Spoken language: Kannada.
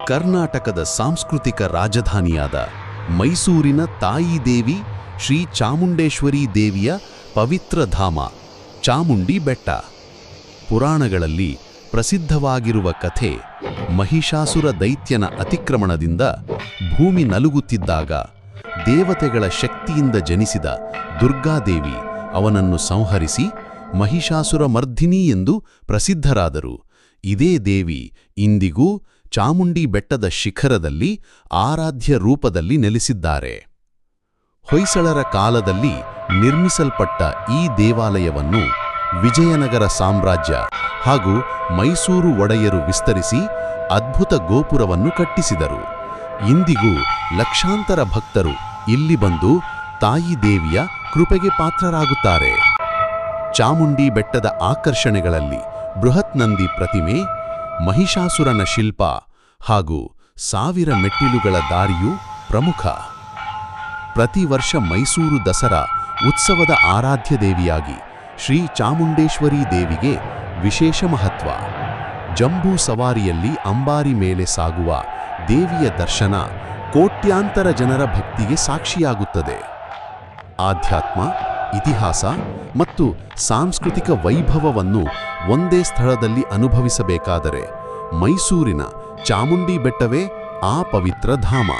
ಕರ್ನಾಟಕದ ಸಾಂಸ್ಕೃತಿಕ ರಾಜಧಾನಿಯಾದ ಮೈಸೂರಿನ ತಾಯಿ ದೇವಿ ಶ್ರೀ ಚಾಮುಂಡೇಶ್ವರಿ ದೇವಿಯ ಪವಿತ್ರ ಧಾಮ ಚಾಮುಂಡಿ ಬೆಟ್ಟ. ಪುರಾಣಗಳಲ್ಲಿ ಪ್ರಸಿದ್ಧವಾಗಿರುವ ಕಥೆ, ಮಹಿಷಾಸುರ ದೈತ್ಯನ ಅತಿಕ್ರಮಣದಿಂದ ಭೂಮಿ ನಲುಗುತ್ತಿದ್ದಾಗ ದೇವತೆಗಳ ಶಕ್ತಿಯಿಂದ ಜನಿಸಿದ ದುರ್ಗಾದೇವಿ ಅವನನ್ನು ಸಂಹರಿಸಿ ಮಹಿಷಾಸುರ ಮರ್ಧಿನಿ ಎಂದು ಪ್ರಸಿದ್ಧರಾದರು. ಇದೇ ದೇವಿ ಇಂದಿಗೂ ಚಾಮುಂಡಿ ಬೆಟ್ಟದ ಶಿಖರದಲ್ಲಿ ಆರಾಧ್ಯ ರೂಪದಲ್ಲಿ ನೆಲೆಸಿದ್ದಾರೆ. ಹೊಯ್ಸಳರ ಕಾಲದಲ್ಲಿ ನಿರ್ಮಿಸಲ್ಪಟ್ಟ ಈ ದೇವಾಲಯವನ್ನು ವಿಜಯನಗರ ಸಾಮ್ರಾಜ್ಯ ಹಾಗೂ ಮೈಸೂರು ಒಡೆಯರು ವಿಸ್ತರಿಸಿ ಅದ್ಭುತ ಗೋಪುರವನ್ನು ಕಟ್ಟಿಸಿದರು. ಇಂದಿಗೂ ಲಕ್ಷಾಂತರ ಭಕ್ತರು ಇಲ್ಲಿ ಬಂದು ತಾಯಿ ದೇವಿಯ ಕೃಪೆಗೆ ಪಾತ್ರರಾಗುತ್ತಾರೆ. ಚಾಮುಂಡಿ ಬೆಟ್ಟದ ಆಕರ್ಷಣೆಗಳಲ್ಲಿ ಬೃಹತ್ ನಂದಿ ಪ್ರತಿಮೆ, ಮಹಿಷಾಸುರನ ಶಿಲ್ಪ ಹಾಗೂ 1000 ಮೆಟ್ಟಿಲುಗಳ ದಾರಿಯೂ ಪ್ರಮುಖ. ಪ್ರತಿ ವರ್ಷ ಮೈಸೂರು ದಸರಾ ಉತ್ಸವದ ಆರಾಧ್ಯ ದೇವಿಯಾಗಿ ಶ್ರೀ ಚಾಮುಂಡೇಶ್ವರಿ ದೇವಿಗೆ ವಿಶೇಷ ಮಹತ್ವ. ಜಂಬೂ ಸವಾರಿಯಲ್ಲಿ ಅಂಬಾರಿ ಮೇಲೆ ಸಾಗುವ ದೇವಿಯ ದರ್ಶನ ಕೋಟ್ಯಾಂತರ ಜನರ ಭಕ್ತಿಗೆ ಸಾಕ್ಷಿಯಾಗುತ್ತದೆ. ಆಧ್ಯಾತ್ಮ, ಇತಿಹಾಸ ಮತ್ತು ಸಾಂಸ್ಕೃತಿಕ ವೈಭವವನ್ನು ಒಂದೇ ಸ್ಥಳದಲ್ಲಿ ಅನುಭವಿಸಬೇಕಾದರೆ ಮೈಸೂರಿನ ಚಾಮುಂಡಿ ಬೆಟ್ಟವೇ ಆ ಪವಿತ್ರ ಧಾಮ.